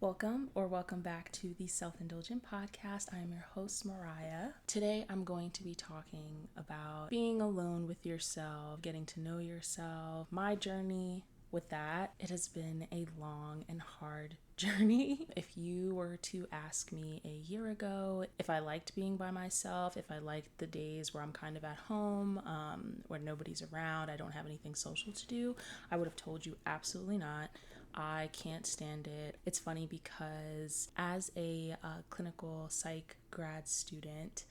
Welcome back to the Self-Indulgent podcast. I am your host, Mariah. Today, I'm going to be talking about being alone with yourself, getting to know yourself, my journey with that. It has been a long and hard journey. If you were to ask me a year ago if I liked being by myself, if I liked the days where I'm kind of at home, where nobody's around, I don't have anything social to do, I would have told you absolutely not. I can't stand it. It's funny because as a clinical psych grad student,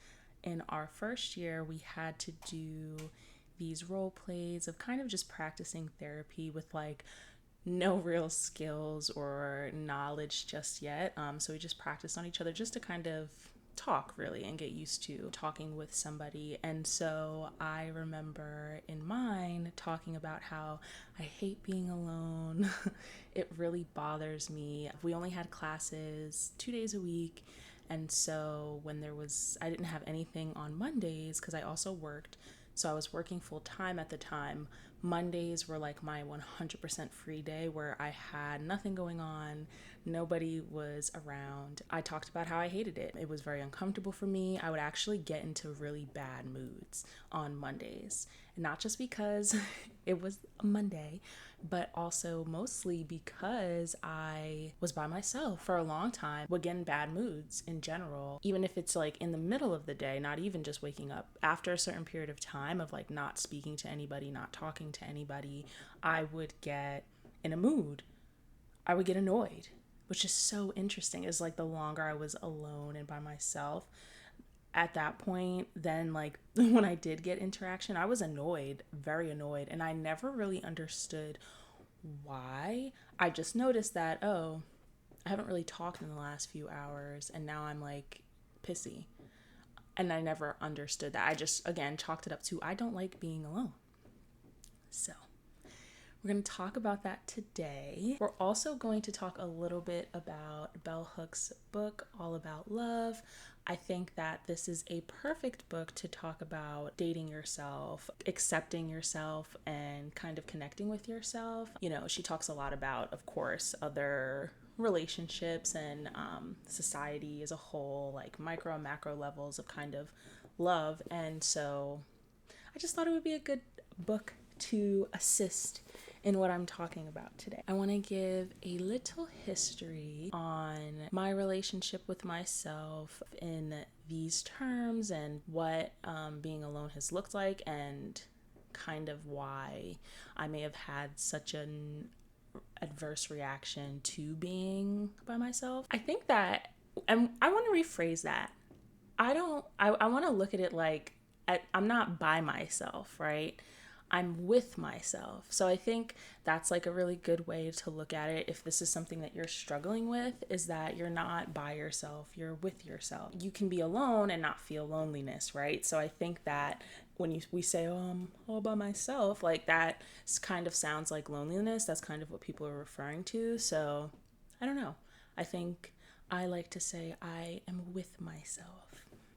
in our first year, we had to do these role plays of kind of just practicing therapy with like no real skills or knowledge just yet. So we just practiced on each other just to kind of talk really and get used to talking with somebody. And so I remember in mine talking about how I hate being alone. It really bothers me. We only had classes 2 days a week. And so I didn't have anything on Mondays because I also worked. So I was working full time at the time. Mondays were like my 100% free day where I had nothing going on. Nobody was around. I talked about how I hated it. It was very uncomfortable for me. I would actually get into really bad moods on Mondays. And not just because it was a Monday, but also mostly because I was by myself for a long time, would get in bad moods in general, even if it's like in the middle of the day, not even just waking up. After a certain period of time of like not speaking to anybody, not talking to anybody, I would get in a mood. I would get annoyed, which is so interesting. Is like the longer I was alone and by myself, at that point, then like when I did get interaction, I was annoyed, very annoyed, and I never really understood why. I just noticed that, oh, I haven't really talked in the last few hours and now I'm like pissy. And I never understood that. I just, again, chalked it up to I don't like being alone. So we're going to talk about that today. We're also going to talk a little bit about Bell Hook's book, All About Love. I think that this is a perfect book to talk about dating yourself, accepting yourself, and kind of connecting with yourself. You know, she talks a lot about, of course, other relationships and society as a whole, like micro and macro levels of kind of love. And so I just thought it would be a good book to assist in what I'm talking about today. I want to give a little history on my relationship with myself in these terms and what being alone has looked like and kind of why I may have had such an adverse reaction to being by myself. I think that, and I want to rephrase that. I want to look at it like I'm not by myself, right? I'm with myself. So I think that's like a really good way to look at it. If this is something that you're struggling with, is that you're not by yourself, you're with yourself. You can be alone and not feel loneliness, right? So I think that when we say, oh, I'm all by myself, like that kind of sounds like loneliness. That's kind of what people are referring to. So I don't know. I think I like to say I am with myself.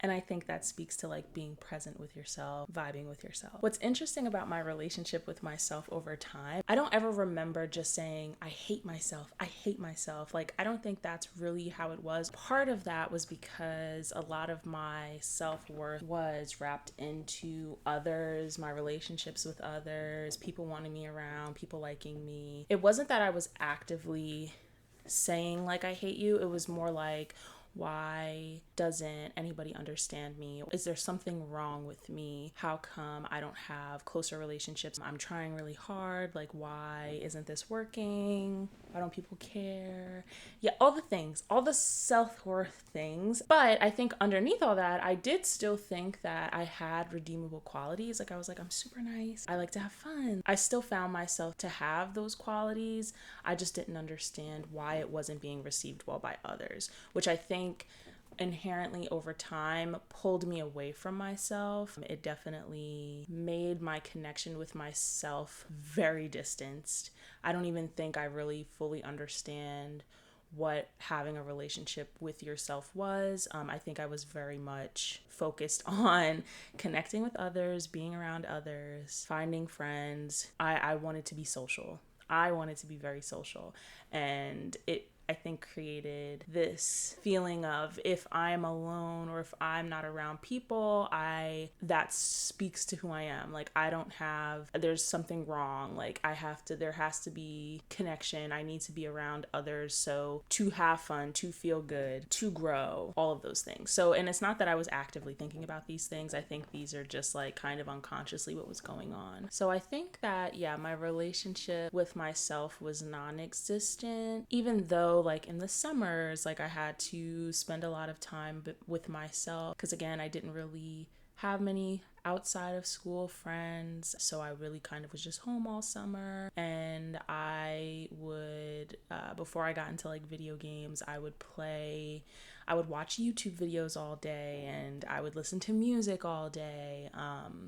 And I think that speaks to like being present with yourself, vibing with yourself. What's interesting about my relationship with myself over time, I don't ever remember just saying, I hate myself. I hate myself. Like, I don't think that's really how it was. Part of that was because a lot of my self-worth was wrapped into others, my relationships with others, people wanting me around, people liking me. It wasn't that I was actively saying like, I hate you. It was more like, why doesn't anybody understand me? Is there something wrong with me? How come I don't have closer relationships? I'm trying really hard. Like, why isn't this working? Why don't people care? Yeah, all the things, all the self-worth things. But I think underneath all that, I did still think that I had redeemable qualities. Like, I was like, I'm super nice. I like to have fun. I still found myself to have those qualities. I just didn't understand why it wasn't being received well by others, which I think inherently over time pulled me away from myself. It definitely made my connection with myself very distanced. I don't even think I really fully understand what having a relationship with yourself was. I think I was very much focused on connecting with others, being around others, finding friends. I wanted to be social. I wanted to be very social. And I think created this feeling of if I'm alone or if I'm not around people, that speaks to who I am. Like there's something wrong. Like there has to be connection. I need to be around others. So to have fun, to feel good, to grow, all of those things. So, and it's not that I was actively thinking about these things. I think these are just like kind of unconsciously what was going on. So I think that, yeah, my relationship with myself was non-existent, even though like in the summers, like I had to spend a lot of time with myself, because again, I didn't really have many outside of school friends, so I really kind of was just home all summer. And I would before I got into like video games, I would watch YouTube videos all day, and I would listen to music all day.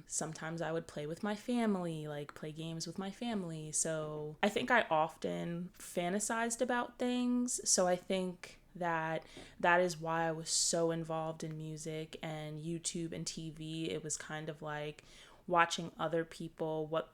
Sometimes I would play with my family, like play games with my family. So I think I often fantasized about things. So I think that is why I was so involved in music and YouTube and TV. It was kind of like watching other people, what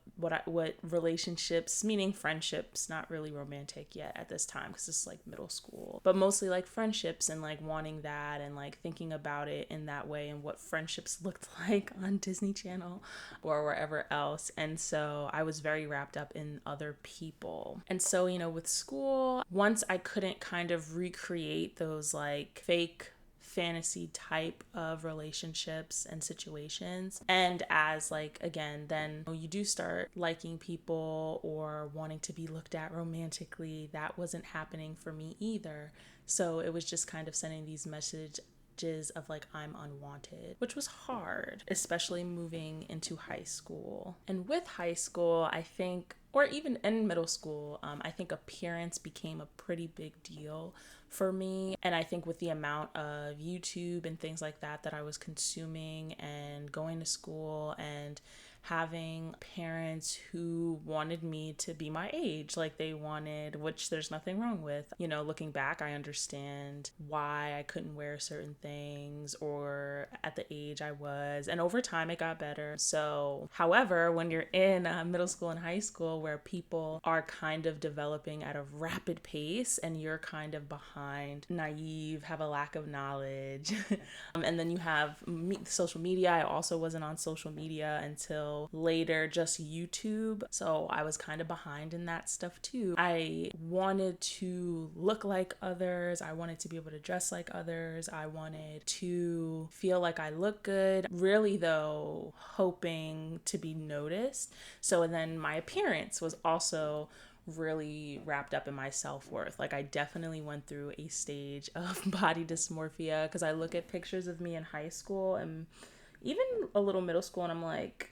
relationships, meaning friendships, not really romantic yet at this time because it's like middle school, but mostly like friendships, and like wanting that and like thinking about it in that way and what friendships looked like on Disney Channel or wherever else. And so I was very wrapped up in other people. And so, with school, once I couldn't kind of recreate those like fake fantasy type of relationships and situations, and as like again then you do start liking people or wanting to be looked at romantically, that wasn't happening for me either. So it was just kind of sending these messages of like I'm unwanted, which was hard, especially moving into high school. And with high school, I think, or even in middle school, I think appearance became a pretty big deal for me. And I think with the amount of YouTube and things like that I was consuming, and going to school and having parents who wanted me to be my age, like they wanted, which there's nothing wrong with. Looking back, I understand why I couldn't wear certain things or at the age I was, and over time it got better. So, however, when you're in middle school and high school where people are kind of developing at a rapid pace and you're kind of behind, naive, have a lack of knowledge, and then you have social media. I also wasn't on social media until later, just YouTube. So I was kind of behind in that stuff too. I wanted to look like others. I wanted to be able to dress like others. I wanted to feel like I look good, really though hoping to be noticed. So, and then my appearance was also really wrapped up in my self-worth. Like I definitely went through a stage of body dysmorphia, because I look at pictures of me in high school and even a little middle school, and I'm like,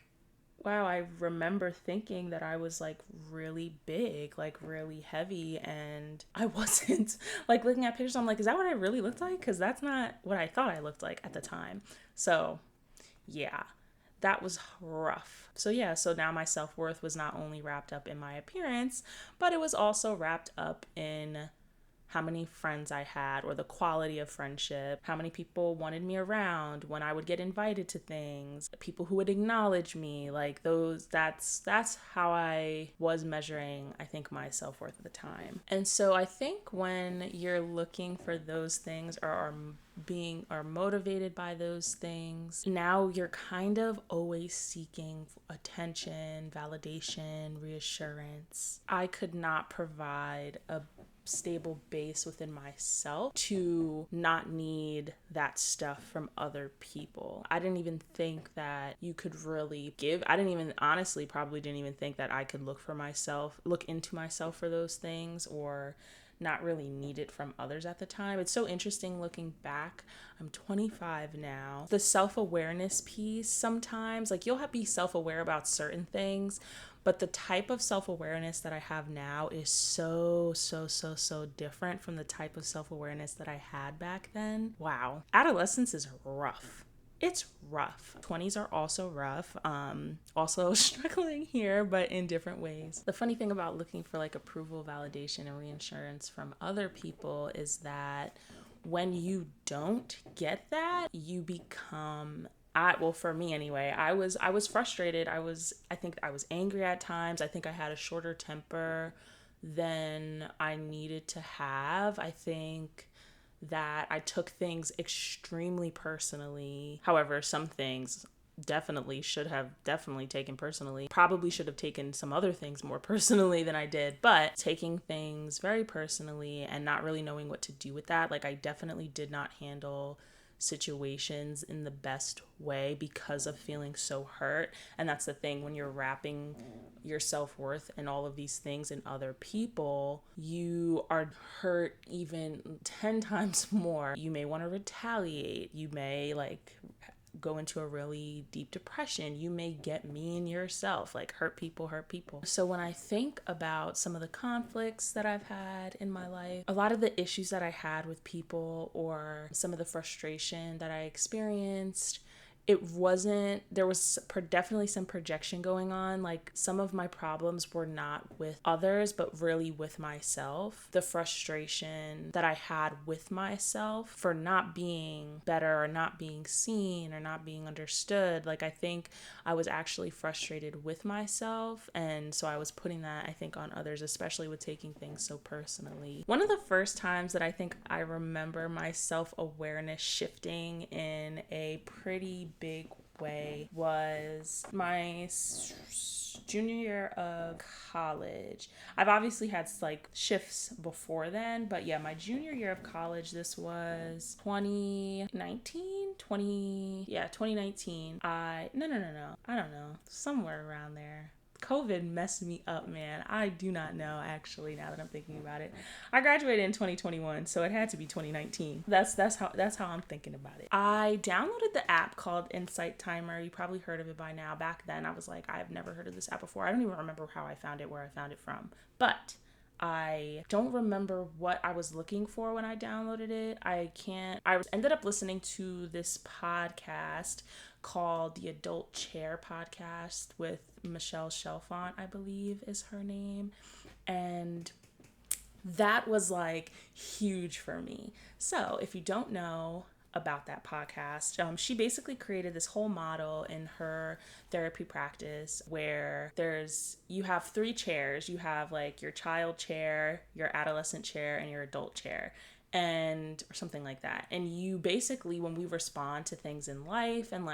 wow, I remember thinking that I was like really big, like really heavy, and I wasn't. Like looking at pictures, I'm like, is that what I really looked like? Because that's not what I thought I looked like at the time. So yeah, that was rough. So yeah, so now my self-worth was not only wrapped up in my appearance, but it was also wrapped up in how many friends I had, or the quality of friendship, how many people wanted me around when I would get invited to things, people who would acknowledge me, like that's how I was measuring, I think, my self-worth at the time. And so I think when you're looking for those things, or are motivated by those things, now you're kind of always seeking attention, validation, reassurance. I could not provide a stable base within myself to not need that stuff from other people. I didn't even think that you could really give. I didn't even, honestly, probably didn't even think that I could look into myself for those things, or not really need it from others at the time. It's so interesting looking back. I'm 25 now. The self-awareness piece, sometimes, like you'll be self-aware about certain things, but the type of self-awareness that I have now is so different from the type of self-awareness that I had back then. Wow. Adolescence is rough. It's rough. 20s are also rough. Also struggling here, but in different ways. The funny thing about looking for like approval, validation, and reassurance from other people is that when you don't get that, you become, well, for me anyway, I was frustrated. I think I was angry at times. I think I had a shorter temper than I needed to have. I think that I took things extremely personally. However, some things should have taken personally. Probably should have taken some other things more personally than I did, but taking things very personally and not really knowing what to do with that. Like, I definitely did not handle situations in the best way because of feeling so hurt. And that's the thing, when you're wrapping your self-worth and all of these things in other people, you are hurt even 10 times more. You may want to retaliate. You may go into a really deep depression. You may get mean yourself, hurt people. So when I think about some of the conflicts that I've had in my life, a lot of the issues that I had with people, or some of the frustration that I experienced, there was definitely some projection going on. Like, some of my problems were not with others, but really with myself. The frustration that I had with myself for not being better, or not being seen, or not being understood. Like, I think I was actually frustrated with myself. And so I was putting that, I think, on others, especially with taking things so personally. One of the first times that I think I remember my self-awareness shifting in a pretty big way was my junior year of college. I've obviously had shifts before then, but yeah, my junior year of college, this was 2019. I don't know, somewhere around there. COVID messed me up, man. I do not know, actually, now that I'm thinking about it. I graduated in 2021, so it had to be 2019. That's how I'm thinking about it. I downloaded the app called Insight Timer. You probably heard of it by now. Back then, I was like, I've never heard of this app before. I don't even remember how I found it, where I found it from. But I don't remember what I was looking for when I downloaded it. I ended up listening to this podcast called the Adult Chair Podcast with Michelle Chalfant, I believe is her name. And that was huge for me. So if you don't know about that podcast, she basically created this whole model in her therapy practice where you have 3 chairs. You have your child chair, your adolescent chair, and your adult chair, or something like that. And you basically, when we respond to things in life, and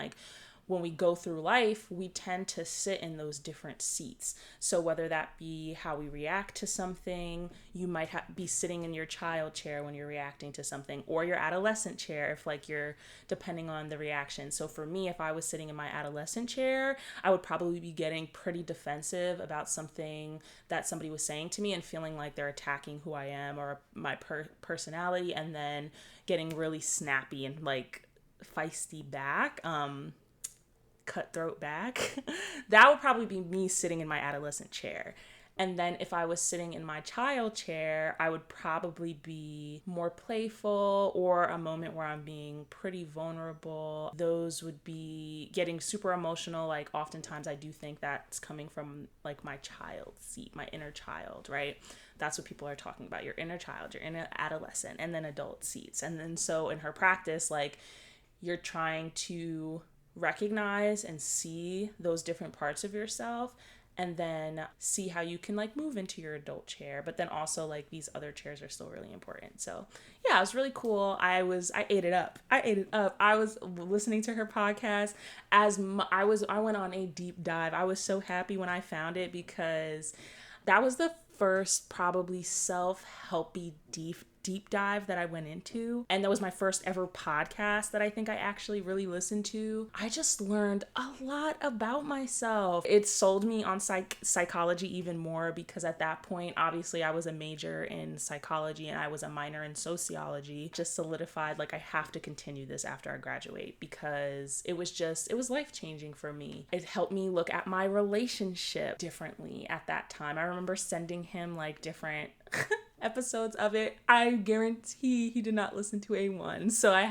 when we go through life, we tend to sit in those different seats. So whether that be how we react to something, you might be sitting in your child chair when you're reacting to something, or your adolescent chair if you're, depending on the reaction. So for me, if I was sitting in my adolescent chair, I would probably be getting pretty defensive about something that somebody was saying to me and feeling like they're attacking who I am or my personality, and then getting really snappy and feisty back. Cutthroat back. That would probably be me sitting in my adolescent chair. And then if I was sitting in my child chair, I would probably be more playful, or a moment where I'm being pretty vulnerable. Those would be getting super emotional. Oftentimes I do think that's coming from my child seat, my inner child, right? That's what people are talking about, your inner child, your inner adolescent, and then adult seats. And then so in her practice, you're trying to recognize and see those different parts of yourself, and then see how you can move into your adult chair, but then also these other chairs are still really important. So yeah, it was really cool. I ate it up. I was listening to her podcast I went on a deep dive. I was so happy when I found it, because that was the first probably self-helpy deep dive that I went into. And that was my first ever podcast that I think I actually really listened to. I just learned a lot about myself. It sold me on psychology even more, because at that point, obviously I was a major in psychology and I was a minor in sociology. Just solidified I have to continue this after I graduate, because it was life-changing for me. It helped me look at my relationship differently at that time. I remember sending him different episodes of it. I guarantee he did not listen to A1. So I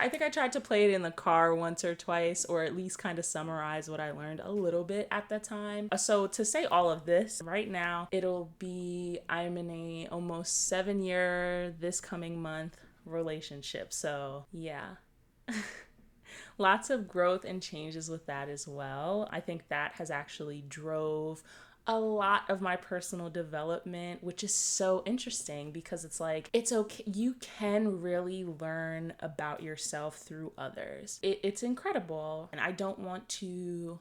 think I tried to play it in the car once or twice, or at least kind of summarize what I learned a little bit at the time. So to say all of this, right now, I'm in a almost 7-year this coming month relationship. So yeah. Lots of growth and changes with that as well. I think that has actually drove a lot of my personal development, which is so interesting because it's like, it's okay. You can really learn about yourself through others. It's incredible. And I don't want to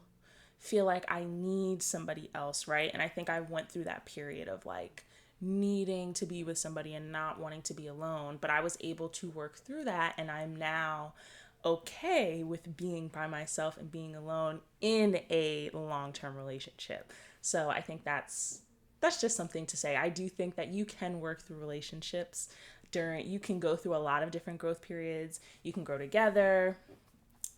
feel like I need somebody else, right? And I think I went through that period of like needing to be with somebody and not wanting to be alone. But I was able to work through that. And I'm now okay with being by myself and being alone in a long-term relationship. So I think that's just something to say. I do think that you can work through relationships you can go through a lot of different growth periods. You can grow together.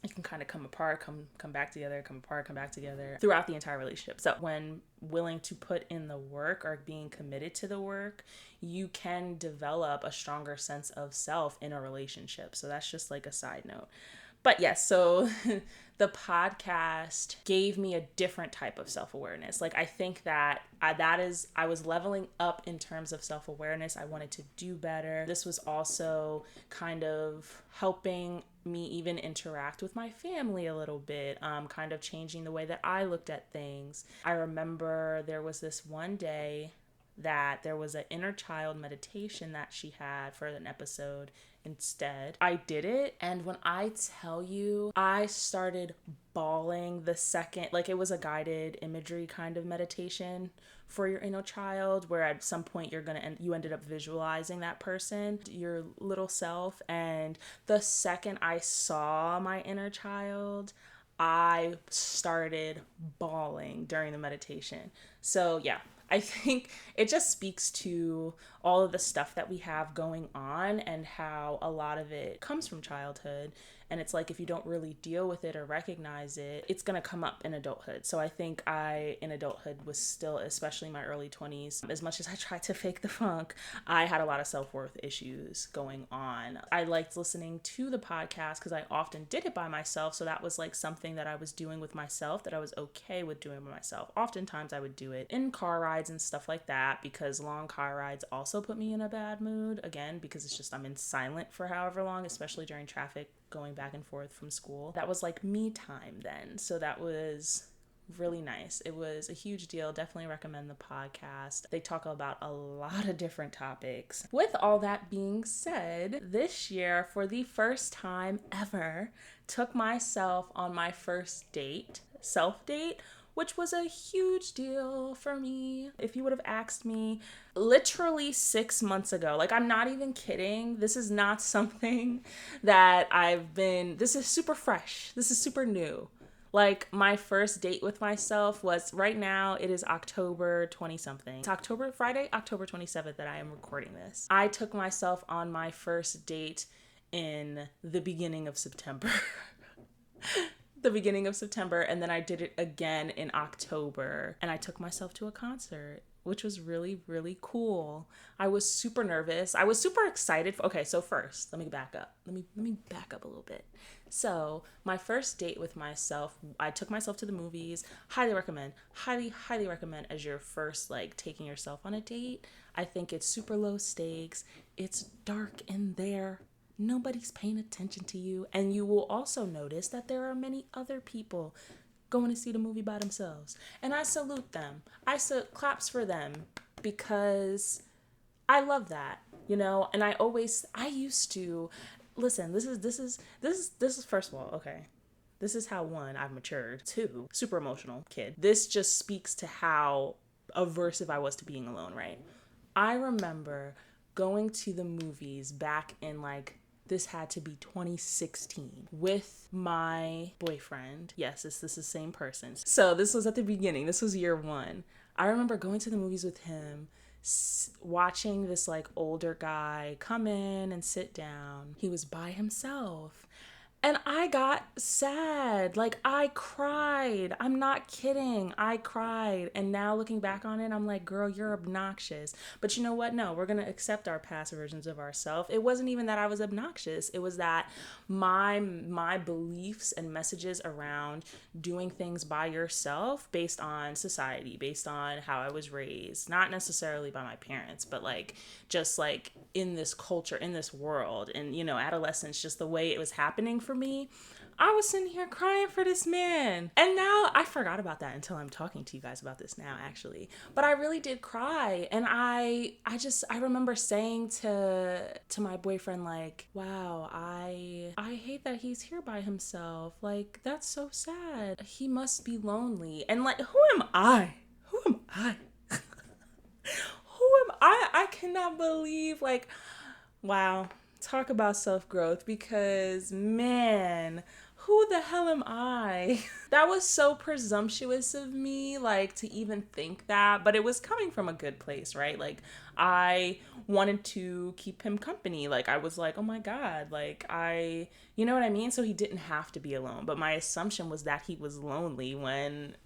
You can kind of come apart, come back together, come apart, come back together throughout the entire relationship. So when willing to put in the work or being committed to the work, you can develop a stronger sense of self in a relationship. So that's just like a side note. But yes, so the podcast gave me a different type of self-awareness. Like I think that I was leveling up in terms of self-awareness. I wanted to do better. This was also kind of helping me even interact with my family a little bit, kind of changing the way that I looked at things. I remember there was this one day that there was an inner child meditation that she had for an episode. Instead, I did it, and when I tell you, I started bawling the second, like it was a guided imagery kind of meditation for your inner child, where at some point you ended up visualizing that person, your little self, and the second I saw my inner child, I started bawling during the meditation. So yeah, I think it just speaks to all of the stuff that we have going on and how a lot of it comes from childhood. And it's like, if you don't really deal with it or recognize it, it's going to come up in adulthood. So I think in adulthood was still, especially my early 20s, as much as I tried to fake the funk, I had a lot of self-worth issues going on. I liked listening to the podcast because I often did it by myself. So that was like something that I was doing with myself that I was okay with doing by myself. Oftentimes I would do it in car rides and stuff like that, because long car rides also put me in a bad mood, again, because it's just I'm in silent for however long, especially during traffic going back and forth from school. That was like me time then. So that was really nice. It was a huge deal. Definitely recommend the podcast. They talk about a lot of different topics. With all that being said, this year, for the first time ever, took myself on my first date, self-date, which was a huge deal for me. If you would have asked me literally 6 months ago, like I'm not even kidding, this is not something that this is super fresh. This is super new. Like my first date with myself was, right now it is October 20 something. It's Friday, October 27th that I am recording this. I took myself on my first date in the beginning of September. And then I did it again in October, and I took myself to a concert, which was really, really cool. I was super nervous. I was super excited. Okay, so first, let me back up. Let me back up a little bit. So my first date with myself, I took myself to the movies. Highly recommend as your first, like, taking yourself on a date. I think it's super low stakes. It's dark in there. Nobody's paying attention to you. And you will also notice that there are many other people going to see the movie by themselves. And I salute them. Claps for them, because I love that, and I used to listen. This is first of all, okay. This is how, one, I've matured. Two, super emotional kid. This just speaks to how aversive I was to being alone, right? I remember going to the movies back in this had to be 2016 with my boyfriend. Yes, this is the same person. So this was at the beginning. This was year one. I remember going to the movies with him, watching this older guy come in and sit down. He was by himself. And I got sad. I cried. I'm not kidding. I cried. And now looking back on it, I'm like, girl, you're obnoxious. But you know what? No, we're going to accept our past versions of ourselves. It wasn't even that I was obnoxious. It was that my beliefs and messages around doing things by yourself, based on society, based on how I was raised, not necessarily by my parents, but just in this culture, in this world, and adolescence, just the way it was happening for for me, I was sitting here crying for this man. And now I forgot about that until I'm talking to you guys about this now, actually. But I really did cry. And I remember saying to my boyfriend, like, wow, I hate that he's here by himself. Like, that's so sad. He must be lonely. And like, who am I? Who am I? Who am I? I cannot believe, like, wow. Talk about self-growth, because man, who the hell am I? That was so presumptuous of me, like, to even think that, but it was coming from a good place, right? Like, I wanted to keep him company. Like, I was like, oh my God, like, you know what I mean? So he didn't have to be alone. But my assumption was that he was lonely when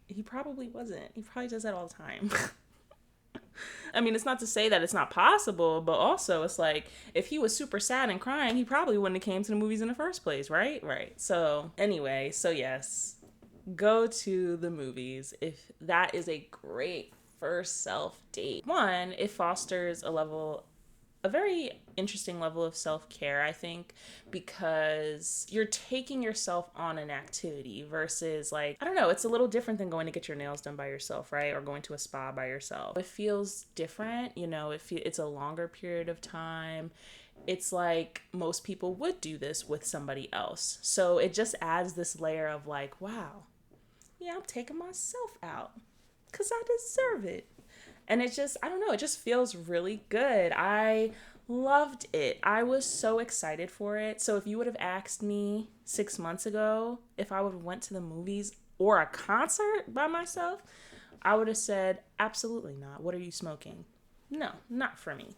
he probably wasn't. He probably does that all the time. I mean, it's not to say that it's not possible, but also it's like, if he was super sad and crying, he probably wouldn't have came to the movies in the first place, right? Right. So anyway, so yes, go to the movies if that is a great first self date. One, it fosters a very interesting level of self-care, I think, because you're taking yourself on an activity versus, like, I don't know, it's a little different than going to get your nails done by yourself, right? Or going to a spa by yourself. It feels different, you know, it's a longer period of time. It's like most people would do this with somebody else. So it just adds this layer of like, wow, yeah, I'm taking myself out because I deserve it. And it just, I don't know, it just feels really good. I loved it. I was so excited for it. So if you would have asked me 6 months ago if I would have went to the movies or a concert by myself, I would have said, absolutely not. What are you smoking? No, not for me.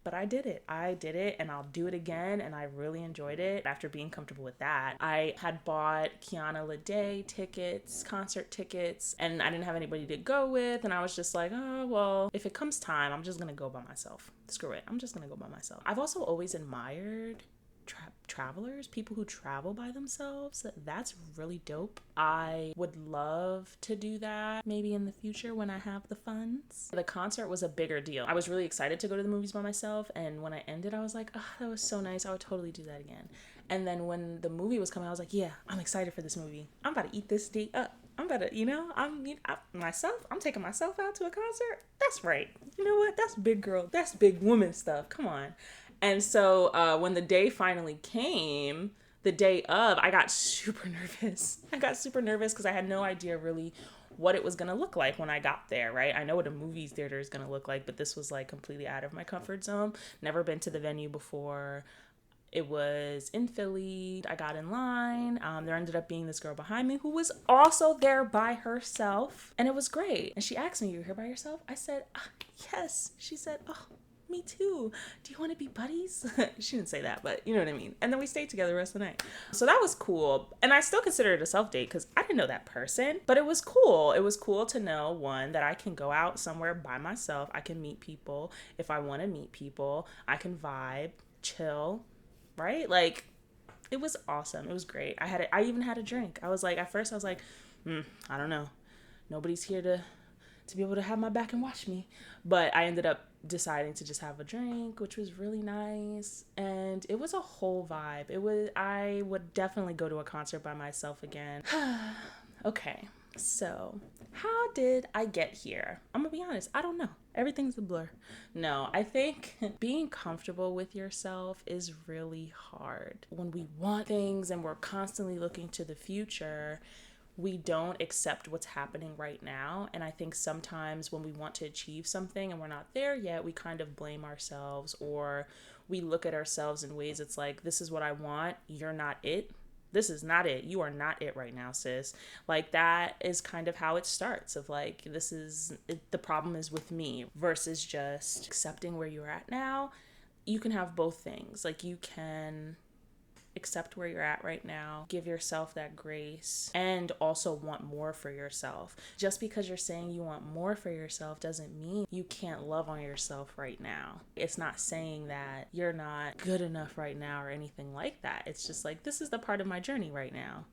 But I did it, and I'll do it again, and I really enjoyed it. After being comfortable with that, I had bought Kiana Lede tickets, concert tickets, and I didn't have anybody to go with, and I was just like, oh, well, if it comes time, I'm just gonna go by myself. Screw it, I'm just gonna go by myself. I've also always admired travelers, people who travel by themselves. That's really dope. I would love to do that maybe in the future when I have the funds. The concert was a bigger deal. I was really excited to go to the movies by myself, and when I ended, I was like, oh, that was so nice. I would totally do that again. And then when the movie was coming, I was like, yeah, I'm excited for this movie. I'm about to eat this date up. I'm about to, I'm taking myself out to a concert. That's right. You know what? That's big girl. That's big woman stuff. Come on. And so when the day finally came, the day of, I got super nervous. Because I had no idea really what it was going to look like when I got there, right? I know what a movie theater is going to look like, but this was like completely out of my comfort zone. Never been to the venue before. It was in Philly. I got in line. There ended up being this girl behind me who was also there by herself. And it was great. And she asked me, "You're here by yourself?" I said, yes. She said, "Oh, me too. Do you want to be buddies?" She didn't say that, but you know what I mean. And then we stayed together the rest of the night. So that was cool. And I still consider it a self-date because I didn't know that person. But it was cool. It was cool to know, one, that I can go out somewhere by myself. I can meet people if I want to meet people. I can vibe, chill, right? Like, it was awesome. It was great. I even had a drink. I was like, at first I was like, I don't know. Nobody's here to be able to have my back and watch me. But I ended up deciding to just have a drink, which was really nice. And it was a whole vibe. I would definitely go to a concert by myself again. Okay, so how did I get here? I'm gonna be honest, I don't know. Everything's a blur. No, I think being comfortable with yourself is really hard. When we want things and we're constantly looking to the future, we don't accept what's happening right now. And I think sometimes when we want to achieve something and we're not there yet, we kind of blame ourselves, or we look at ourselves in ways it's like, this is what I want, you're not it. This is not it. You are not it right now, sis. Like, that is kind of how it starts, of like, the problem is with me, versus just accepting where you're at now. You can have both things. Like, you can accept where you're at right now, give yourself that grace, and also want more for yourself. Just because you're saying you want more for yourself doesn't mean you can't love on yourself right now. It's not saying that you're not good enough right now or anything like that. It's just like, this is the part of my journey right now.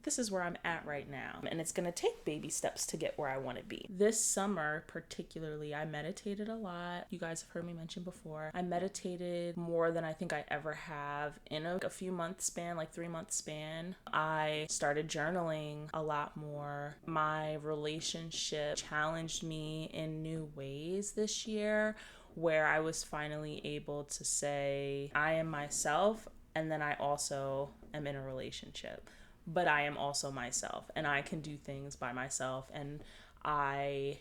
this is where I'm at right now. And it's going to take baby steps to get where I want to be. This summer, particularly, I meditated a lot. You guys have heard me mention before. I meditated more than I think I ever have in a few months span, like 3-month span. I started journaling a lot more. My relationship challenged me in new ways this year, where I was finally able to say, I am myself, and then I also am in a relationship. But I am also myself, and I can do things by myself, and I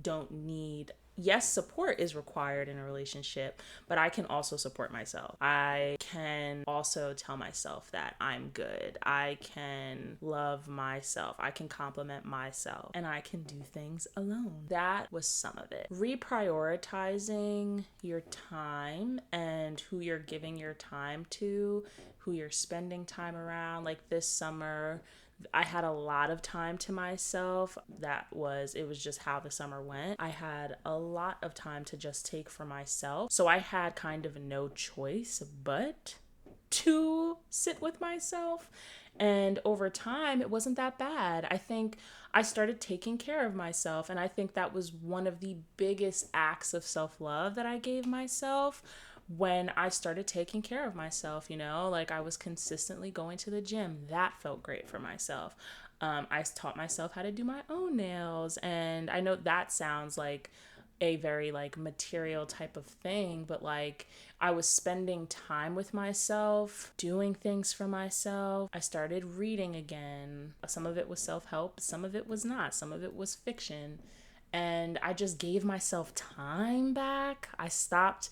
don't need, yes, support is required in a relationship, but I can also support myself. I can also tell myself that I'm good. I can love myself. I can compliment myself, and I can do things alone. That was some of it. Reprioritizing your time and who you're giving your time to, who you're spending time around. Like this summer, I had a lot of time to myself. It was just how the summer went. I had a lot of time to just take for myself. So I had kind of no choice but to sit with myself. And over time, it wasn't that bad. I think I started taking care of myself. And I think that was one of the biggest acts of self-love that I gave myself when I started taking care of myself, like I was consistently going to the gym. That felt great for myself. I taught myself how to do my own nails. And I know that sounds like a very like material type of thing, but like I was spending time with myself, doing things for myself. I started reading again. Some of it was self-help, some of it was not, some of it was fiction. And I just gave myself time back. I stopped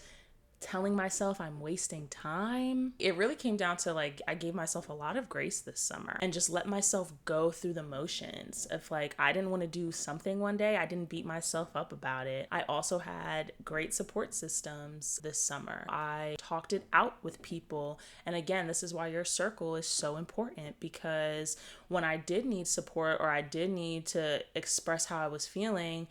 telling myself I'm wasting time. It really came down to like, I gave myself a lot of grace this summer and just let myself go through the motions. If like I didn't want to do something one day, I didn't beat myself up about it. I also had great support systems this summer. I talked it out with people. And again, this is why your circle is so important, because when I did need support or I did need to express how I was feeling,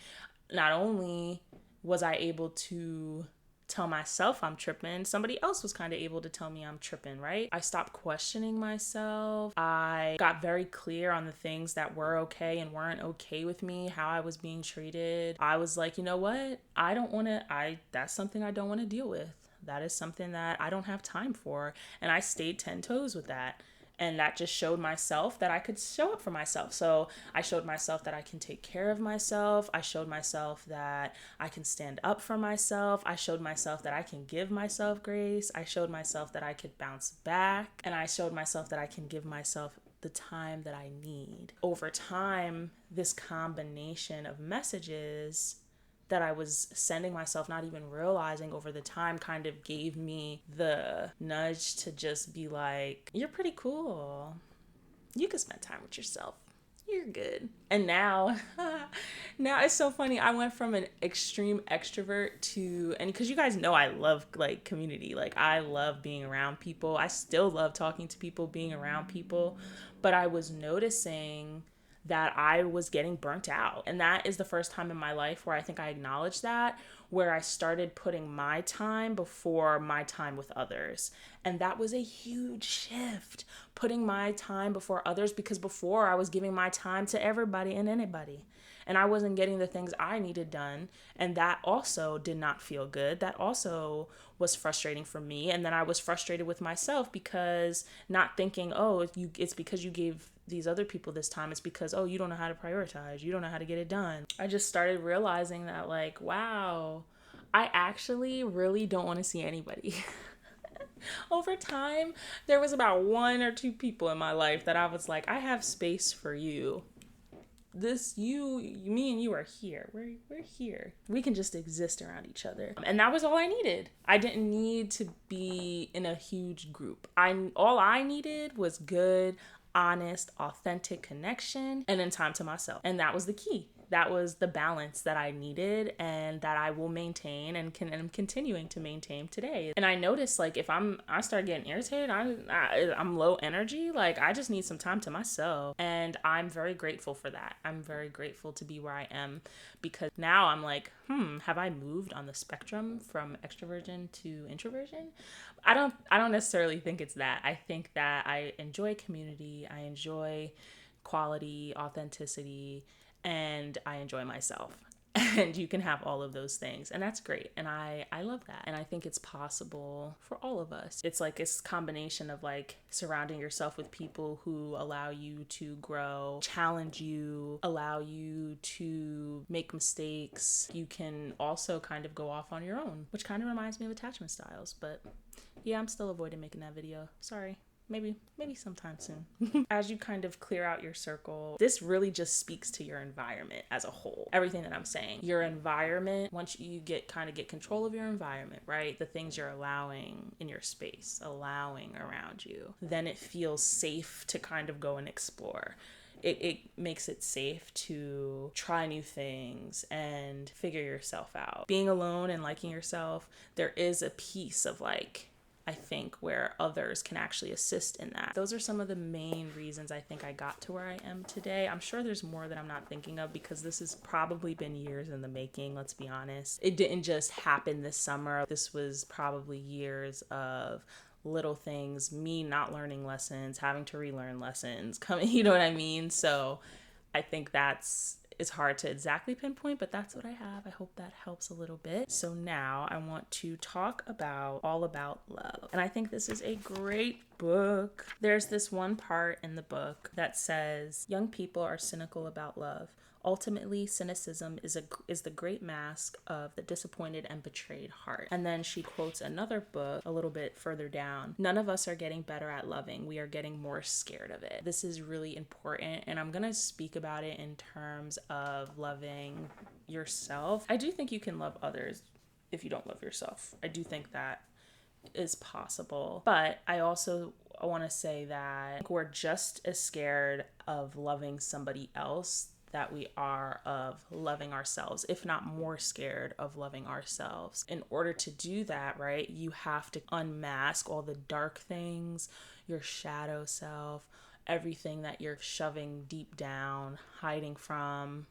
not only was I able to tell myself I'm tripping, somebody else was kind of able to tell me I'm tripping, right? I stopped questioning myself. I got very clear on the things that were okay and weren't okay with me, how I was being treated. I was like, you know what? That's something I don't want to deal with. That is something that I don't have time for. And I stayed 10 toes with that. And that just showed myself that I could show up for myself. So I showed myself that I can take care of myself. I showed myself that I can stand up for myself. I showed myself that I can give myself grace. I showed myself that I could bounce back. And I showed myself that I can give myself the time that I need. Over time, this combination of messages that I was sending myself, not even realizing over the time, kind of gave me the nudge to just be like, you're pretty cool. You can spend time with yourself. You're good. And now it's so funny. I went from an extreme extrovert and because you guys know I love like community. Like I love being around people. I still love talking to people, being around people. But I was noticing that I was getting burnt out. And that is the first time in my life where I think I acknowledged that, where I started putting my time before my time with others. And that was a huge shift, putting my time before others, because before I was giving my time to everybody and anybody. And I wasn't getting the things I needed done. And that also did not feel good. That also was frustrating for me. And then I was frustrated with myself because not thinking, it's because you gave these other people this time. It's because, you don't know how to prioritize. You don't know how to get it done. I just started realizing that like, wow, I actually really don't want to see anybody. Over time, there was about 1 or 2 people in my life that I was like, I have space for you. Me and you are here. We're here. We can just exist around each other. And that was all I needed. I didn't need to be in a huge group. All I needed was good, honest, authentic connection and then time to myself. And that was the key. That was the balance that I needed and that I will maintain and I'm continuing to maintain today. And I noticed like if I start getting irritated, I'm low energy, like I just need some time to myself. And I'm very grateful for that. I'm very grateful to be where I am, because now I'm like, have I moved on the spectrum from extroversion to introversion? I don't necessarily think it's that. I think that I enjoy community. I enjoy quality, authenticity, and I enjoy myself. And you can have all of those things. And that's great. And I love that. And I think it's possible for all of us. It's like this combination of like surrounding yourself with people who allow you to grow, challenge you, allow you to make mistakes. You can also kind of go off on your own, which kind of reminds me of attachment styles. But yeah, I'm still avoiding making that video. Sorry. Maybe sometime soon. As you kind of clear out your circle, this really just speaks to your environment as a whole. Everything that I'm saying. Your environment, once you get control of your environment, right? The things you're allowing in your space, allowing around you, then it feels safe to kind of go and explore. It makes it safe to try new things and figure yourself out. Being alone and liking yourself, there is a piece of like, I think, where others can actually assist in that. Those are some of the main reasons I think I got to where I am today. I'm sure there's more that I'm not thinking of because this has probably been years in the making, let's be honest. It didn't just happen this summer. This was probably years of little things, me not learning lessons, having to relearn lessons, you know what I mean? So I think it's hard to exactly pinpoint, but that's what I have. I hope that helps a little bit. So now I want to talk all about love. And I think this is a great book. There's this one part in the book that says, young people are cynical about love. Ultimately, cynicism is the great mask of the disappointed and betrayed heart. And then she quotes another book a little bit further down. None of us are getting better at loving. We are getting more scared of it. This is really important, and I'm going to speak about it in terms of loving yourself. I do think you can love others if you don't love yourself. I do think that is possible. But I also want to say that we're just as scared of loving somebody else that we are of loving ourselves, if not more scared of loving ourselves. In order to do that, right, you have to unmask all the dark things, your shadow self, everything that you're shoving deep down, hiding from,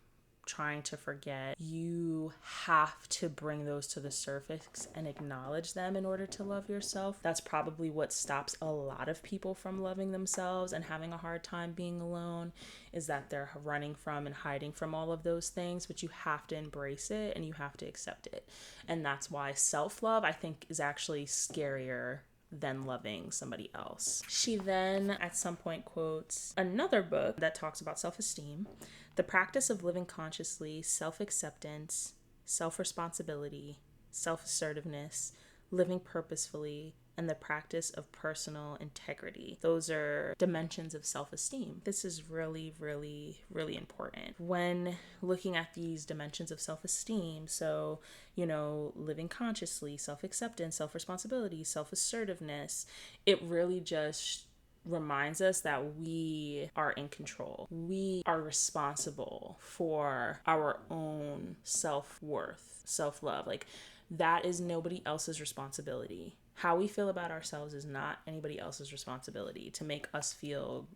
trying to forget. You have to bring those to the surface and acknowledge them in order to love yourself. That's probably what stops a lot of people from loving themselves and having a hard time being alone, is that they're running from and hiding from all of those things. But you have to embrace it and you have to accept it. And that's why self-love, I think, is actually scarier than loving somebody else. She then at some point quotes another book that talks about self-esteem, the practice of living consciously, self-acceptance, self-responsibility, self-assertiveness, living purposefully, and the practice of personal integrity. Those are dimensions of self-esteem. This is really, really, really important when looking at these dimensions of self-esteem. So, living consciously, self-acceptance, self-responsibility, self-assertiveness, it really just reminds us that we are in control. We are responsible for our own self-worth, self-love. Like, that is nobody else's responsibility. How we feel about ourselves is not anybody else's responsibility to make us feel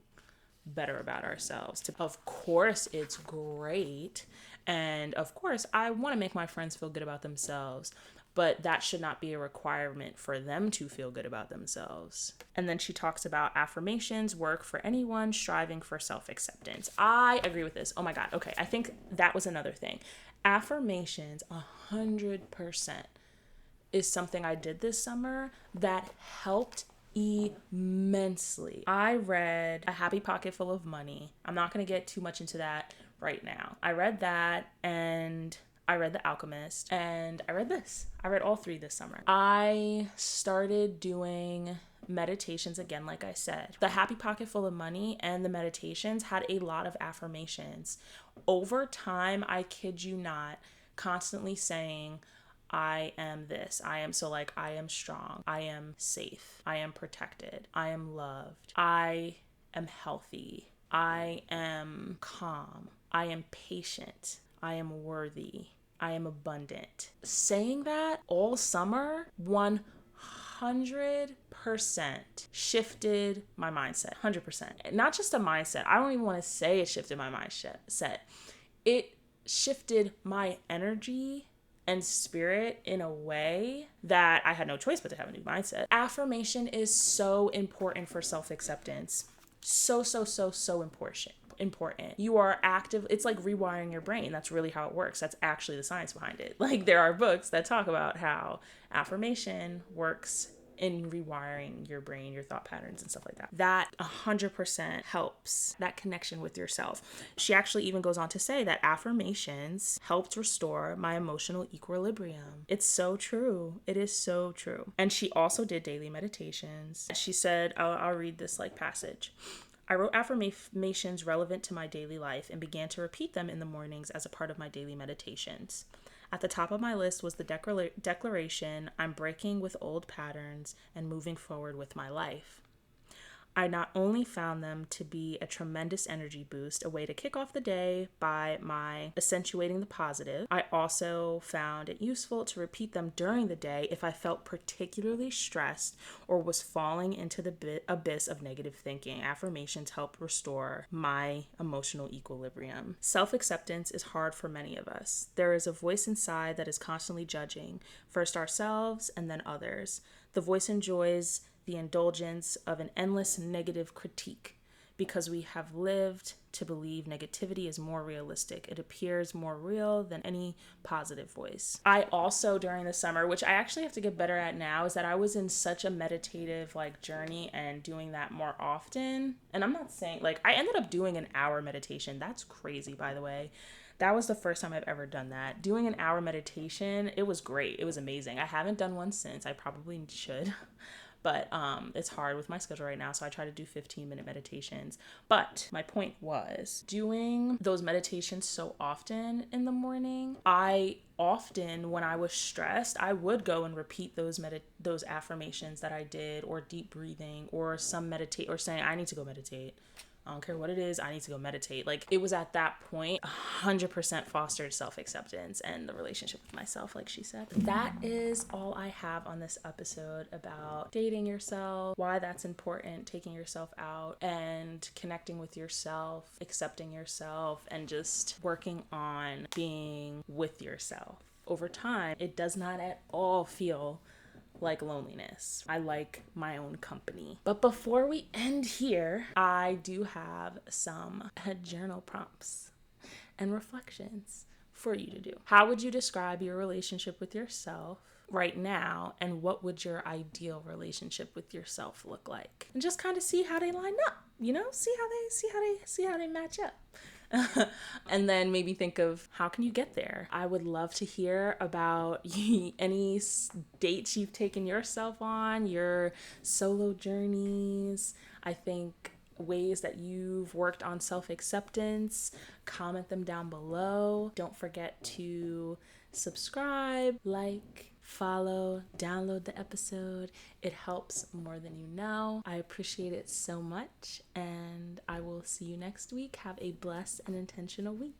better about ourselves. Of course, it's great. And of course, I want to make my friends feel good about themselves. But that should not be a requirement for them to feel good about themselves. And then she talks about affirmations work for anyone striving for self-acceptance. I agree with this. Oh my God. Okay. I think that was another thing. Affirmations, 100% is something I did this summer that helped immensely. I read A Happy Pocket Full of Money. I'm not going to get too much into that right now. I read that, and I read The Alchemist, and I read this. I read all three this summer. I started doing meditations again, like I said. The Happy Pocket Full of Money and the meditations had a lot of affirmations. Over time, I kid you not, constantly saying, I am this. I am strong. I am safe. I am protected. I am loved. I am healthy. I am calm. I am patient. I am worthy. I am abundant. Saying that all summer, 100% shifted my mindset. 100%. Not just a mindset. I don't even want to say it shifted my mindset. It shifted my energy and spirit in a way that I had no choice but to have a new mindset. Affirmation is so important for self-acceptance. So important. important. You are active. It's like rewiring your brain. That's really how it works. That's actually the science behind it. Like, there are books that talk about how affirmation works in rewiring your brain, your thought patterns and stuff like that. That 100% helps that connection with yourself. She actually even goes on to say that affirmations helped restore my emotional equilibrium. It's so true. It is so true. And she also did daily meditations. She said, I'll read this like passage. I wrote affirmations relevant to my daily life and began to repeat them in the mornings as a part of my daily meditations. At the top of my list was the declaration, I'm breaking with old patterns and moving forward with my life. I not only found them to be a tremendous energy boost, a way to kick off the day by my accentuating the positive, I also found it useful to repeat them during the day if I felt particularly stressed or was falling into the abyss of negative thinking. Affirmations help restore my emotional equilibrium. Self-acceptance is hard for many of us. There is a voice inside that is constantly judging, first ourselves and then others. The voice enjoys the indulgence of an endless negative critique because we have lived to believe negativity is more realistic. It appears more real than any positive voice. I also, during the summer, which I actually have to get better at now, is that I was in such a meditative journey and doing that more often. And I'm not saying I ended up doing an hour meditation. That's crazy, by the way. That was the first time I've ever done that. Doing an hour meditation, it was great. It was amazing. I haven't done one since. I probably should. But it's hard with my schedule right now, so I try to do 15-minute meditations. But my point was, doing those meditations so often in the morning, I often, when I was stressed, I would go and repeat those affirmations that I did, or deep breathing, or or saying, I need to go meditate. I don't care what it is, I need to go meditate. It was at that point 100% fostered self-acceptance and the relationship with myself, like she said. That is all I have on this episode about dating yourself, why that's important, taking yourself out and connecting with yourself, accepting yourself, and just working on being with yourself. Over time, it does not at all feel like loneliness. I like my own company. But before we end here, I do have some journal prompts and reflections for you to do. How would you describe your relationship with yourself right now, and what would your ideal relationship with yourself look like? And just kind of see how they line up, see how they match up. And then maybe think of, how can you get there? I would love to hear about any dates you've taken yourself on, your solo journeys. I think ways that you've worked on self-acceptance. Comment them down below. Don't forget to subscribe, follow, download the episode. It helps more than you know. I appreciate it so much, and I will see you next week. Have a blessed and intentional week.